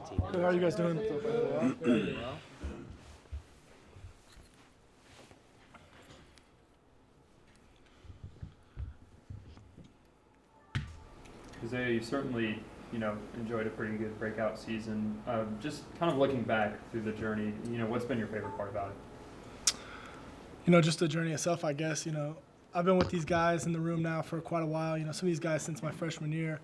team. Good, how are you guys doing? Isaiah, you certainly, enjoyed a pretty good breakout season. Just kind of looking back through the journey, what's been your favorite part about it? Just the journey itself, I guess. I've been with these guys in the room now for quite a while. Some of these guys since my freshman year.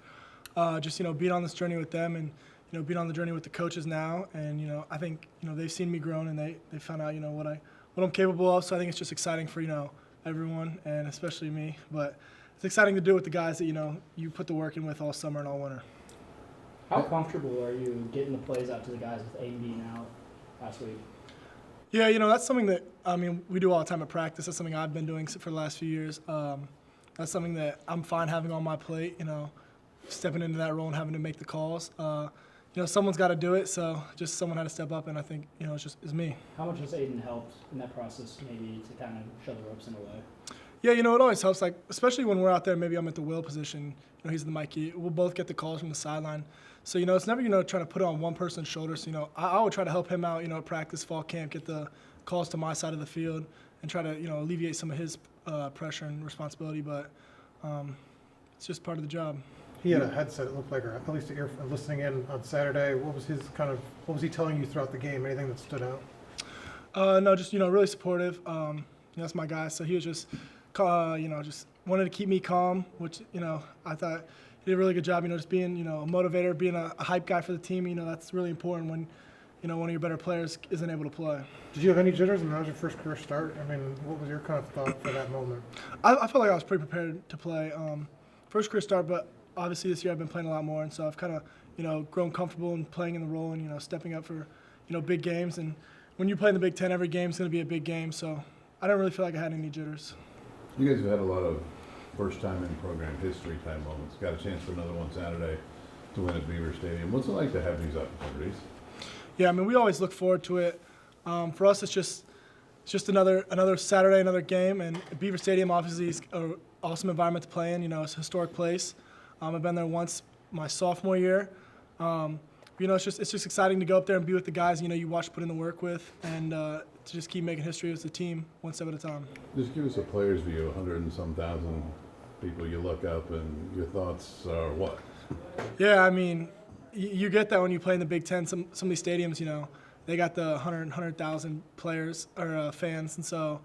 Just being on this journey with them and being on the journey with the coaches now, and I think they've seen me grown and they found out what I'm capable of. So I think it's just exciting for everyone and especially me. But it's exciting to do with the guys that you put the work in with all summer and all winter. How comfortable are you getting the plays out to the guys with Aiden being out last week? Yeah, that's something that, we do all the time at practice. That's something I've been doing for the last few years. That's something that I'm fine having on my plate, stepping into that role and having to make the calls. Someone's got to do it, so just someone had to step up, and I think, it's me. How much has Aiden helped in that process maybe to kind of show the ropes in a way? Yeah, it always helps, especially when we're out there, maybe I'm at the will position, he's the Mikey. We'll both get the calls from the sideline. So, it's never, trying to put it on one person's shoulders. I would try to help him out, at practice, fall camp, get the calls to my side of the field and try to, alleviate some of his pressure and responsibility. But it's just part of the job. He had a headset, it looked like, or at least listening in on Saturday. What was he telling you throughout the game? Anything that stood out? No, just, really supportive. That's my guy. So he was just, just wanted to keep me calm, which, I thought he did a really good job, just being, a motivator, being a hype guy for the team. That's really important when, one of your better players isn't able to play. Did you have any jitters when that was your first career start? What was your kind of thought for that moment? I felt like I was pretty prepared to play. First career start, but obviously this year I've been playing a lot more, and so I've kind of, grown comfortable in playing in the role and, stepping up for, big games. And when you play in the Big Ten, every game's going to be a big game, so I don't really feel like I had any jitters. You guys have had a lot of first-time in program history type moments. Got a chance for another one Saturday to win at Beaver Stadium. What's it like to have these opportunities? Yeah, we always look forward to it. For us, it's just another Saturday, another game, and Beaver Stadium obviously is an awesome environment to play in. It's a historic place. I've been there once my sophomore year. It's just exciting to go up there and be with the guys you watch put in the work with, and to just keep making history as a team one step at a time. Just give us a player's view. 100 and some thousand people you look up, and your thoughts are what? Yeah, you get that when you play in the Big Ten. Some of these stadiums, they got the 100,000 players or fans, and so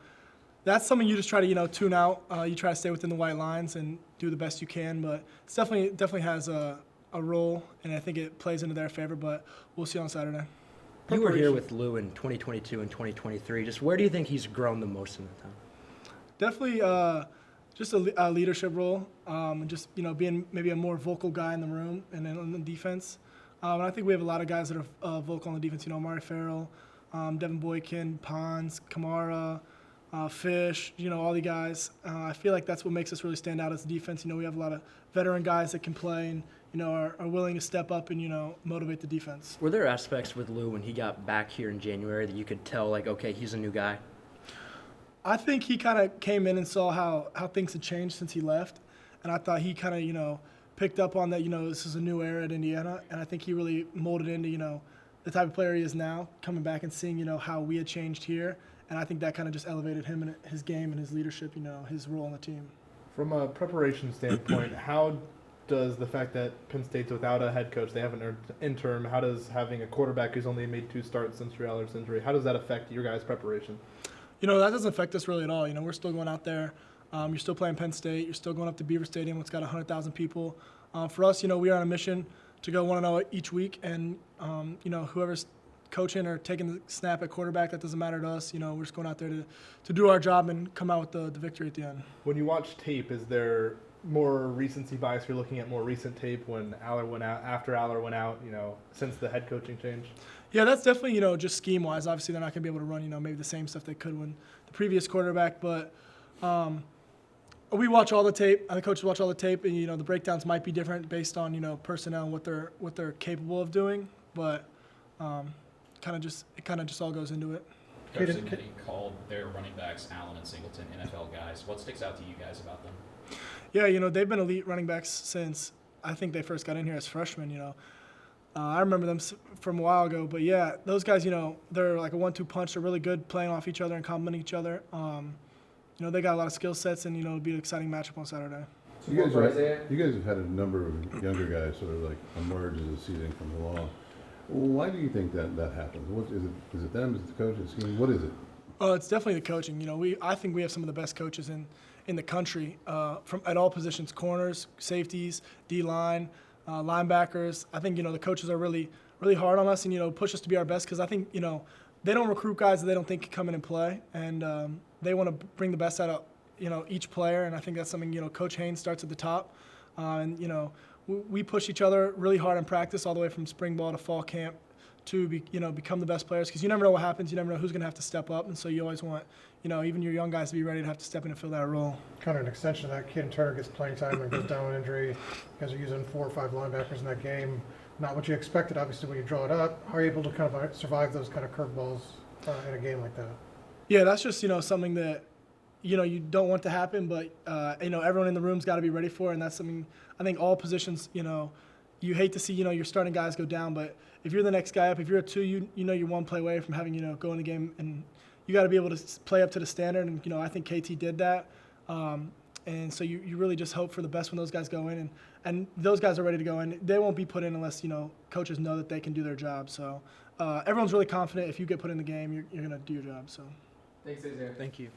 that's something you just try to tune out. You try to stay within the white lines and do the best you can, but it definitely has a role, and I think it plays into their favor. But we'll see on Saturday. You were here with Lou in 2022 and 2023. Just where do you think he's grown the most in that time? Definitely just a leadership role, and just being maybe a more vocal guy in the room and then on the defense. And I think we have a lot of guys that are vocal on the defense. Amari Farrell, Devin Boykin, Pons, Kamara, Fish. All the guys. I feel like that's what makes us really stand out as a defense. We have a lot of veteran guys that can play and are willing to step up and motivate the defense. Were there aspects with Lou when he got back here in January that you could tell, like, okay, he's a new guy? I think he kind of came in and saw how things had changed since he left, and I thought he kind of picked up on that. This is a new era at Indiana, and I think he really molded into the type of player he is now, coming back and seeing how we had changed here, and I think that kind of just elevated him and his game and his leadership, his role on the team. From a preparation standpoint, how does the fact that Penn State's without a head coach, they have an interim, how does having a quarterback who's only made 2 starts since Drew Allar's injury, how does that affect your guys' preparation? That doesn't affect us really at all. We're still going out there. You're still playing Penn State. You're still going up to Beaver Stadium. It's got 100,000 people. For us, we are on a mission to go 1-0 each week, and whoever's coaching or taking the snap at quarterback, that doesn't matter to us. We're just going out there to do our job and come out with the victory at the end. When you watch tape, is there more recency bias? You're looking at more recent tape when Aller went out, after Aller went out, since the head coaching change? Yeah, that's definitely, just scheme-wise. Obviously, they're not going to be able to run, maybe the same stuff they could when the previous quarterback. But we watch all the tape. The coaches watch all the tape, and, the breakdowns might be different based on, personnel and what they're capable of doing. But it kind of just all goes into it. Coach Cignetti called their running backs, Allen and Singleton, NFL guys. What sticks out to you guys about them? Yeah, they've been elite running backs since I think they first got in here as freshmen, I remember them from a while ago. But yeah, those guys, they're like a 1-2 punch. They're really good playing off each other and complimenting each other. They got a lot of skill sets, and it'll be an exciting matchup on Saturday. You guys have had a number of younger guys sort of like emerge as the season comes along. Why do you think that happens? What is it? Is it them? Is it the coaches? What is it? It's definitely the coaching. I think we have some of the best coaches in the country from at all positions: corners, safeties, D-line, linebackers. I think the coaches are really hard on us and push us to be our best, because I think they don't recruit guys that they don't think can come in and play, and they want to bring the best out of each player. And I think that's something Coach Haynes starts at the top, and we push each other really hard in practice, all the way from spring ball to fall camp, to become the best players, because you never know what happens. You never know who's going to have to step up, and so you always want even your young guys to be ready to have to step in and fill that role. Kind of an extension of that. Kid Turner gets playing time and goes down with injury. You guys are using 4 or 5 linebackers in that game. Not what you expected, obviously, when you draw it up. How are you able to kind of survive those kind of curveballs in a game like that? Yeah, that's just something that you don't want to happen, but everyone in the room's got to be ready for it, and that's something I think all positions you hate to see your starting guys go down, but if you're the next guy up, if you're a 2, you're 1 play away from having go in the game, and you got to be able to play up to the standard, and I think KT did that, and so you really just hope for the best when those guys go in, and those guys are ready to go in. They won't be put in unless coaches know that they can do their job. So everyone's really confident if you get put in the game, you're going to do your job. So Thank you.